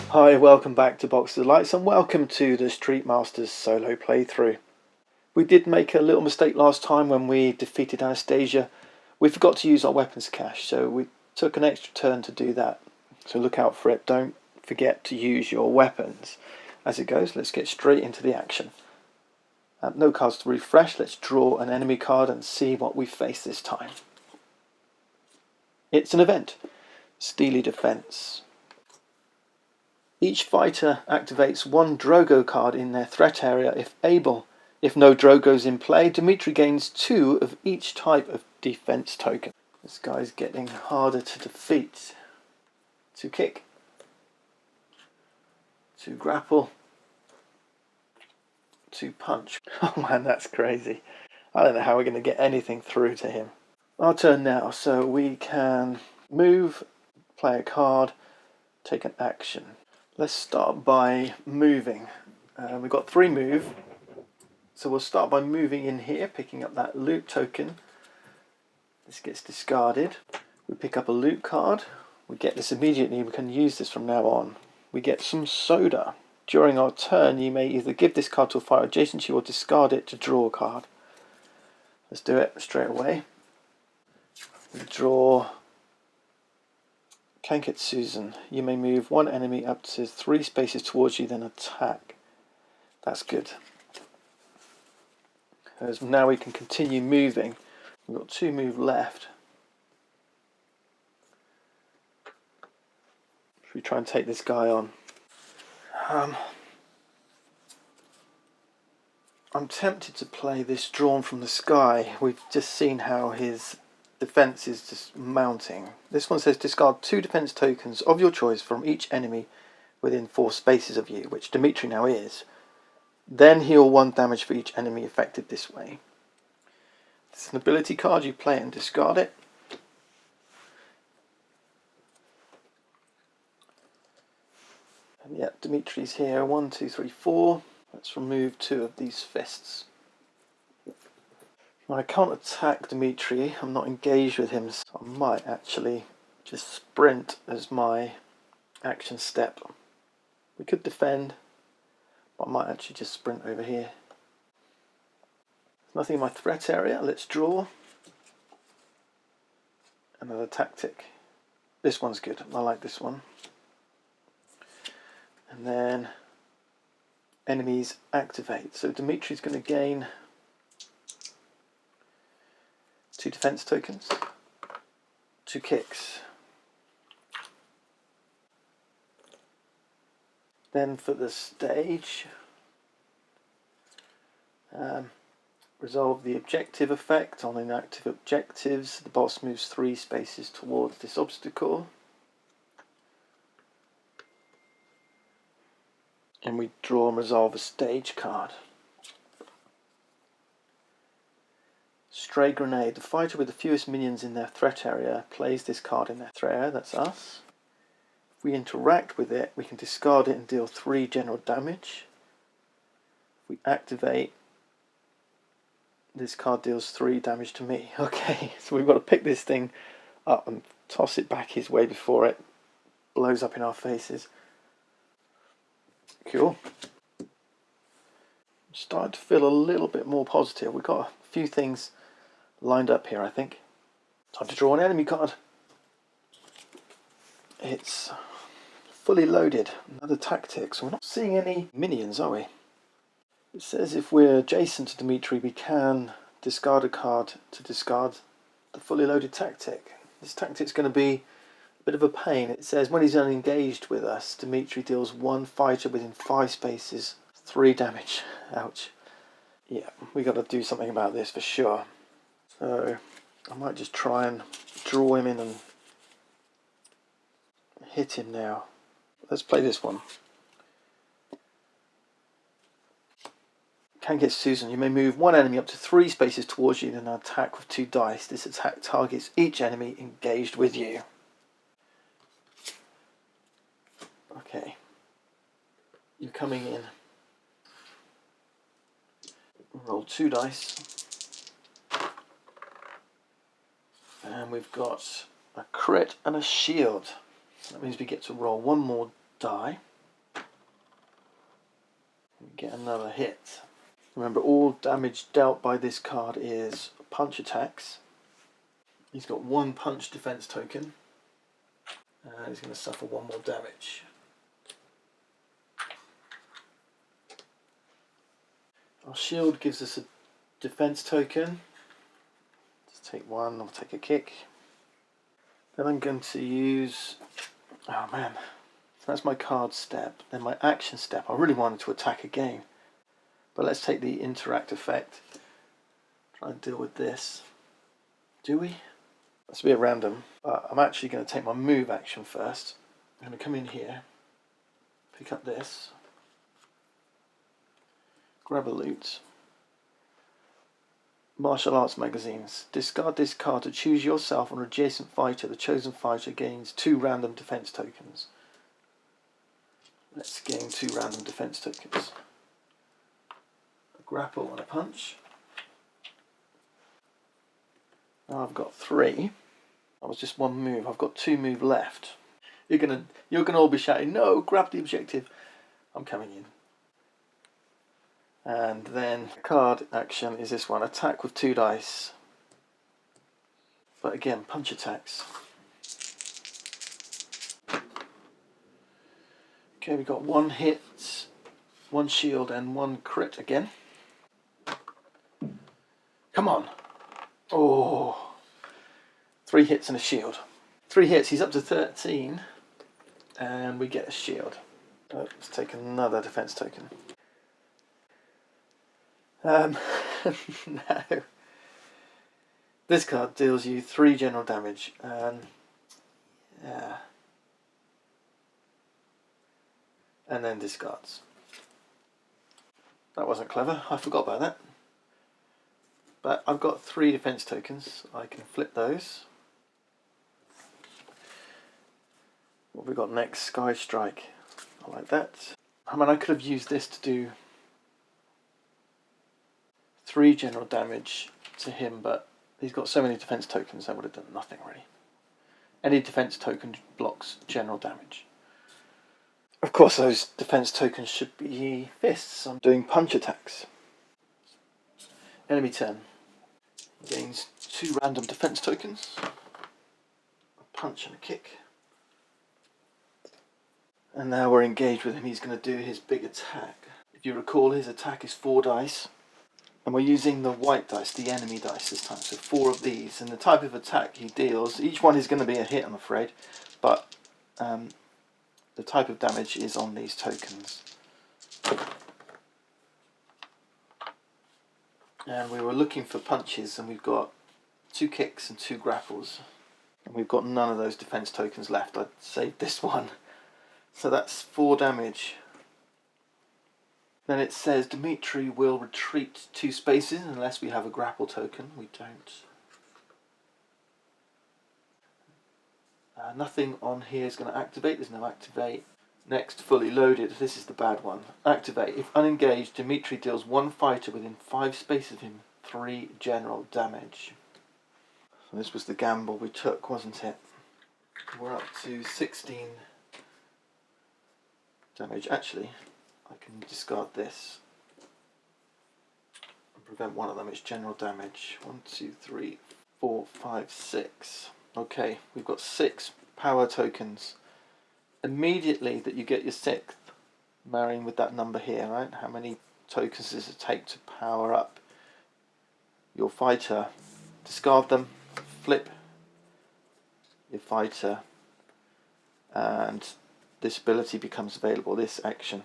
Hi, welcome back to Box of Delights and welcome to the Street Masters solo playthrough. We did make a little mistake last time when we defeated Anastasia. We forgot to use our weapons cache, so we took an extra turn to do that. So look out for it, don't forget to use your weapons. As it goes, let's get straight into the action. No cards to refresh, let's draw an enemy card and see what we face this time. It's an event, Steely Defense. Each fighter activates one Drogo card in their threat area if able. If no Drogos in play, Dimitri gains 2 of each type of defense token. This guy's getting harder to defeat. To kick. To grapple. To punch. Oh man, that's crazy. I don't know how we're going to get anything through to him. Our turn now, so we can move, play a card, take an action. Let's start by moving. We've got 3 move, so we'll start by moving in here, picking up that loot token. This gets discarded. We pick up a loot card. We get this immediately. We can use this from now on. We get some soda. During our turn, you may either give this card to a fighter adjacent to you or discard it to draw a card. Let's do it straight away. We draw Kanketsuzen. You may move one enemy up to 3 spaces towards you, then attack. That's good. As now we can continue moving. We've got 2 move left. Should we try and take this guy on? I'm tempted to play this Drawn from the Sky. We've just seen how his defense is just mounting. This one says discard 2 defense tokens of your choice from each enemy within 4 spaces of you, which Dimitri now is. Then heal 1 damage for each enemy affected this way. It's an ability card, you play it and discard it. And yep, Dimitri's here. 1, 2, 3, 4. Let's remove 2 of these fists. I can't attack Dimitri, I'm not engaged with him, so I might actually just sprint as my action step. We could defend, but I might actually just sprint over here. There's nothing in my threat area, let's draw. Another tactic. This one's good, I like this one. And then enemies activate. So Dimitri's going to gain 2 defense tokens, 2 kicks. Then for the stage, resolve the objective effect on inactive objectives. The boss moves 3 spaces towards this obstacle. And we draw and resolve a stage card. Stray Grenade. The fighter with the fewest minions in their threat area plays this card in their threat area, that's us. If we interact with it, we can discard it and deal 3 general damage. If we activate, this card deals 3 damage to me. Okay, so we've got to pick this thing up and toss it back his way before it blows up in our faces. Cool. I'm starting to feel a little bit more positive. We've got a few things lined up here, I think. Time to draw an enemy card. It's fully loaded. Another tactic. So we're not seeing any minions, are we? It says if we're adjacent to Dimitri, we can discard a card to discard the fully loaded tactic. This tactic's going to be a bit of a pain. It says when he's unengaged with us, Dimitri deals 1 fighter within 5 spaces 3 damage. Ouch. Yeah, we got to do something about this for sure. So I might just try and draw him in and hit him now. Let's play this one. Kanketsuzen. You may move 1 enemy up to 3 spaces towards you and attack with 2 dice. This attack targets each enemy engaged with you. Okay. You're coming in. Roll 2 dice. And we've got a crit and a shield. That means we get to roll one more die. We get another hit. Remember, all damage dealt by this card is punch attacks. He's got one punch defense token. And he's going to suffer one more damage. Our shield gives us a defense token. Just take one, I'll take a kick. Then I'm going to use, oh man, so that's my card step. Then my action step, I really wanted to attack again. But let's take the interact effect. Try and deal with this. Do we? That's a bit random, but I'm actually going to take my move action first. I'm going to come in here, pick up this, grab a loot. Martial arts magazines. Discard this card to choose yourself or an adjacent fighter. The chosen fighter gains 2 random defense tokens. Let's gain 2 random defense tokens. A grapple and a punch. Now I've got 3. That was just one move. I've got 2 move left. You're gonna all be shouting, "No, grab the objective." I'm coming in. And then card action is this one, attack with 2 dice. But again, punch attacks. Okay, we got 1 hit, 1 shield and 1 crit again. Come on. Oh, 3 hits and a shield. 3 hits, he's up to 13. And we get a shield. Let's take another defense token. No. This card deals you 3 general damage, and yeah, and then discards. That wasn't clever. I forgot about that. But I've got 3 defense tokens. I can flip those. What have we got next? Sky Strike. I like that. I mean, I could have used this to do 3 general damage to him, but he's got so many defense tokens that would have done nothing really. Any defense token blocks general damage. Of course, those defense tokens should be fists. I'm doing punch attacks. Enemy turn. Gains 2 random defense tokens. A punch and a kick. And now we're engaged with him. He's going to do his big attack. If you recall, his attack is 4 dice. And we're using the white dice, the enemy dice this time, so 4 of these. And the type of attack he deals, each one is going to be a hit, I'm afraid, but the type of damage is on these tokens. And we were looking for punches, and we've got 2 kicks and 2 grapples. And we've got none of those defense tokens left. I'd saved this one. So that's 4 damage. Then it says Dimitri will retreat 2 spaces unless we have a grapple token. We don't. Nothing on here is going to activate. There's no activate. Next, fully loaded. This is the bad one. Activate. If unengaged, Dimitri deals 1 fighter within 5 spaces of him 3 general damage. So this was the gamble we took, wasn't it? We're up to 16 damage. Actually, I can discard this and prevent one of them. It's general damage. 1, 2, 3, 4, 5, 6. Okay, we've got 6 power tokens. Immediately that you get your 6th, marrying with that number here, right? How many tokens does it take to power up your fighter? Discard them, flip your fighter, and this ability becomes available, this action.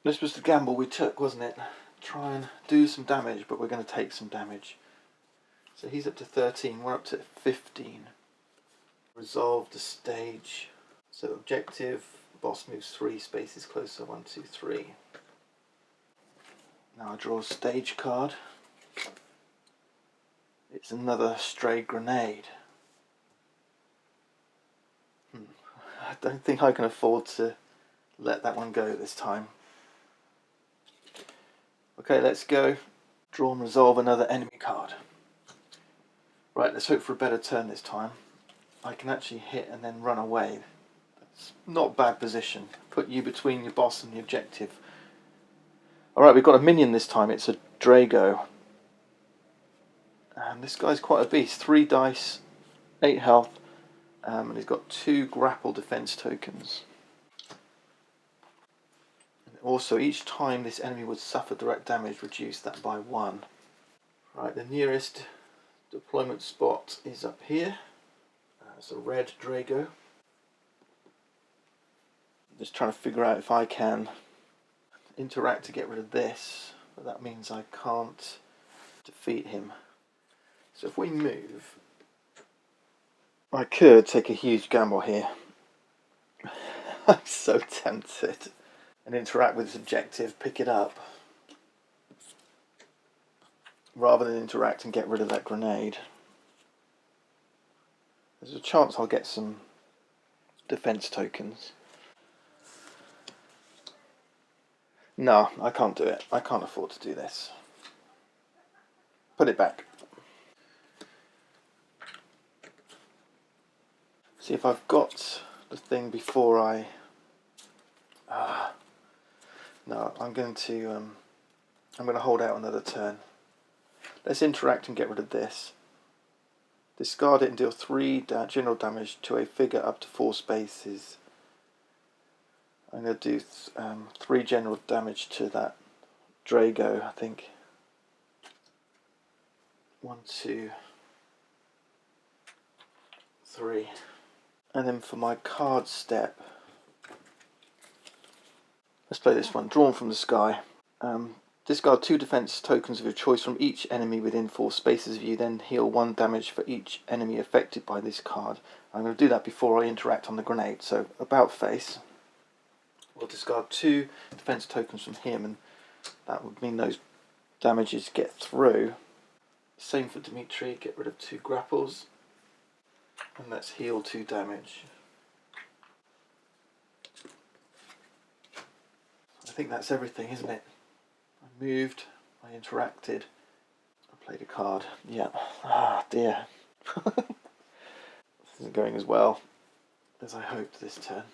This was the gamble we took, wasn't it? Try and do some damage, but we're going to take some damage. So he's up to 13, we're up to 15. Resolve the stage. So objective, boss moves 3 spaces closer, 1, 2, 3. Now I draw a stage card. It's another stray grenade. I don't think I can afford to let that one go this time. Okay, let's go. Draw and resolve another enemy card. Right, let's hope for a better turn this time. I can actually hit and then run away. That's not a bad position. Put you between your boss and the objective. Alright, we've got a minion this time. It's a Drago. And this guy's quite a beast. 3 dice, 8 health, and he's got 2 grapple defense tokens. And also, each time this enemy would suffer direct damage, reduce that by 1. Right, the nearest deployment spot is up here. It's a red Drago. Just trying to figure out if I can interact to get rid of this, but that means I can't defeat him. So if we move, I could take a huge gamble here. I'm so tempted. And interact with this objective, pick it up, rather than interact and get rid of that grenade. There's a chance I'll get some defense tokens. No, I can't do it. I can't afford to do this. Put it back. See if I've got the thing before I... no, I'm going to hold out another turn. Let's interact and get rid of this. Discard it and deal 3 general damage to a figure up to 4 spaces. I'm going to do 3 general damage to that Drago, I think. 1, 2, 3. And then for my card step, let's play this one. Drawn from the Sky. Discard 2 defense tokens of your choice from each enemy within 4 spaces of you, then heal 1 damage for each enemy affected by this card. I'm going to do that before I interact on the grenade. So, about face. We'll discard 2 defense tokens from him, and that would mean those damages get through. Same for Dimitri, get rid of 2 grapples. And let's heal 2 damage. I think that's everything, isn't it? I moved, I interacted, I played a card. Yeah. Ah, dear. This isn't going as well as I hoped this turn.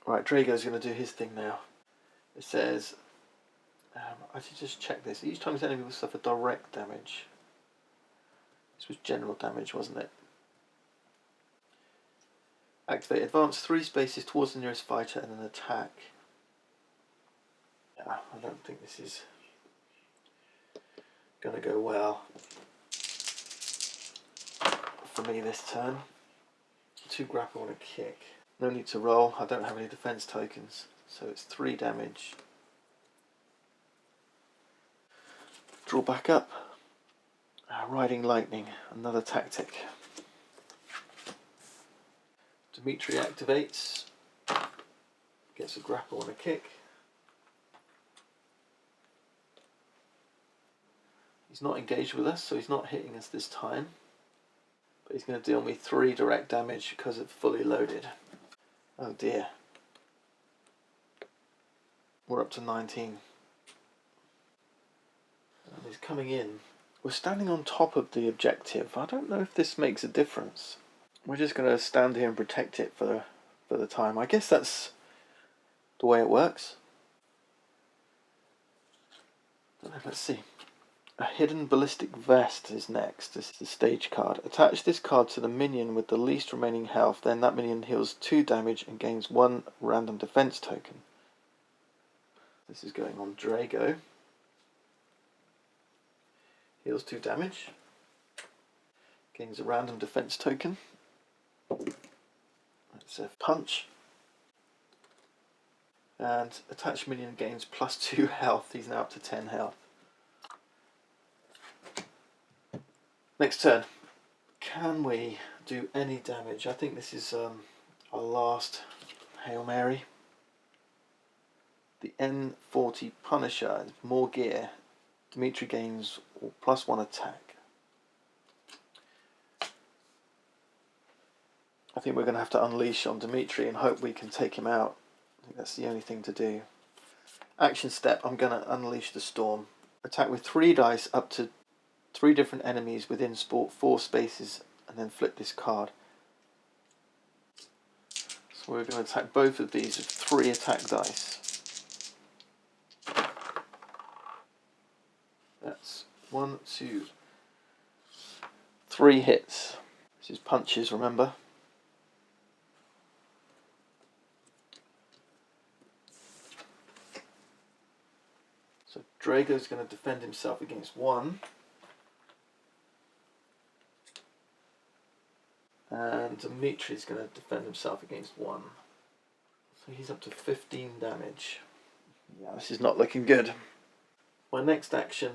Right, Drago's going to do his thing now. It says, I should just check this. Each time this enemy will suffer direct damage. This was general damage, wasn't it? Activate. Advance 3 spaces towards the nearest fighter and then attack. Yeah, I don't think this is going to go well for me this turn. 2 grapple and a kick. No need to roll. I don't have any defense tokens, so it's 3 damage. Draw back up. Riding Lightning, another tactic. Dimitri activates, gets a grapple and a kick. He's not engaged with us, so he's not hitting us this time. But he's going to deal me 3 direct damage because it's fully loaded. Oh dear. We're up to 19. And he's coming in. We're standing on top of the objective. I don't know if this makes a difference. We're just going to stand here and protect it for the time. I guess that's the way it works. Let's see. A Hidden Ballistic Vest is next. This is the stage card. Attach this card to the minion with the least remaining health. Then that minion heals 2 damage and gains 1 random defense token. This is going on Drago. Heals 2 damage. Gains a random defense token. That's a punch. And attached minion gains +2 health. He's now up to 10 health. Next turn. Can we do any damage? I think this is our last Hail Mary. The N40 Punisher, more gear. Dimitri gains +1 attack. I think we're going to have to unleash on Dimitri and hope we can take him out. I think that's the only thing to do. Action step, I'm going to unleash the storm. Attack with 3 dice up to 3 different enemies within sport, 4 spaces, and then flip this card. So we're going to attack both of these with 3 attack dice. That's 1, 2, 3 hits. This is punches, remember? So Drago's going to defend himself against 1. And Dimitri's going to defend himself against 1. So he's up to 15 damage. Yeah, this is not looking good. My next action...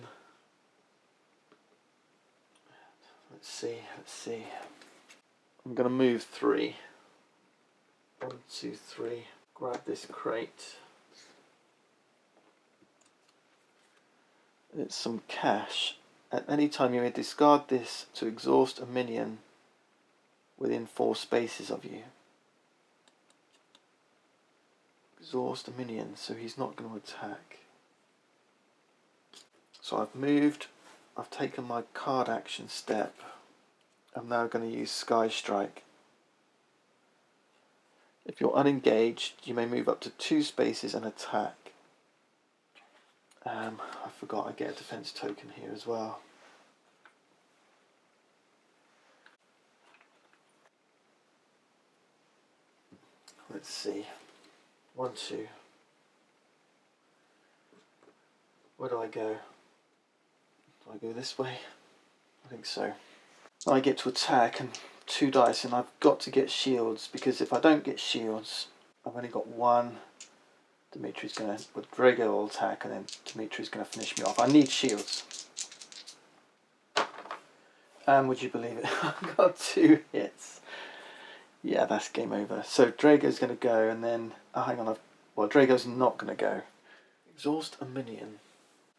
Let's see. I'm going to move 3. 1, 2, 3. Grab this crate. It's some cash. At any time you may discard this to exhaust a minion within 4 spaces of you. Exhaust a minion, so he's not going to attack. So I've moved, I've taken my card action step. I'm now going to use Sky Strike. If you're unengaged, you may move up to 2 spaces and attack. I forgot I get a defense token here as well. Let's see. 1, 2. Where do I go? Do I go this way? I think so. I get to attack and 2 dice, and I've got to get shields, because if I don't get shields, I've only got 1. Dimitri's going to, with Drago will attack, and then Dimitri's going to finish me off. I need shields. And would you believe it? I got 2 hits. Yeah, that's game over. So Drago's going to go, and then... Oh, hang on. Well, Drago's not going to go. Exhaust a minion.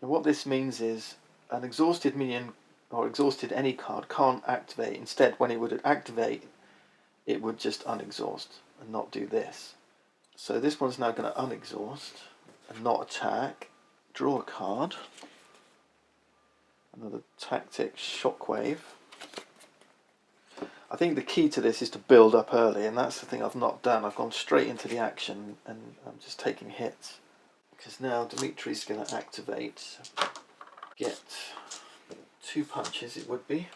And what this means is an exhausted minion, or exhausted any card, can't activate. Instead, when it would activate, it would just unexhaust and not do this. So this one's now going to unexhaust and not attack. Draw a card. Another tactic, Shockwave. I think the key to this is to build up early, and that's the thing I've not done. I've gone straight into the action and I'm just taking hits. Because now Dimitri's going to activate, get 2 punches it would be.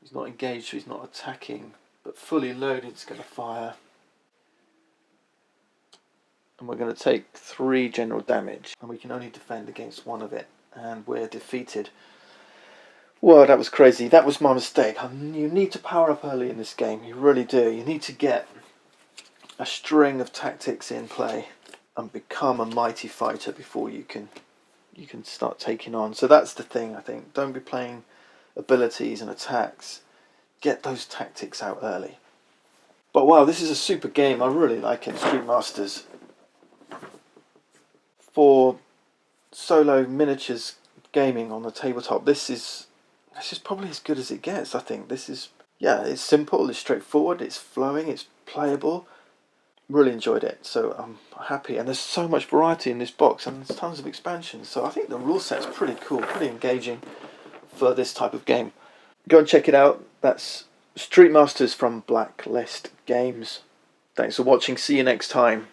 He's not engaged, so he's not attacking, but fully loaded is going to fire. And we're going to take 3 general damage, and we can only defend against 1 of it, and we're defeated. Whoa, that was crazy. That was my mistake. You need to power up early in this game, you really do. You need to get a string of tactics in play and become a mighty fighter before you can start taking on. So that's the thing, I think. Don't be playing abilities and attacks. Get those tactics out early. But wow, this is a super game. I really like it. Street Masters. For solo miniatures gaming on the tabletop, this is probably as good as it gets, I think. This is, yeah, it's simple, it's straightforward, it's flowing, it's playable. Really enjoyed it, so I'm happy. And there's so much variety in this box, and there's tons of expansions. So I think the rule set's pretty cool, pretty engaging for this type of game. Go and check it out. That's Street Masters from Blacklist Games. Thanks for watching. See you next time.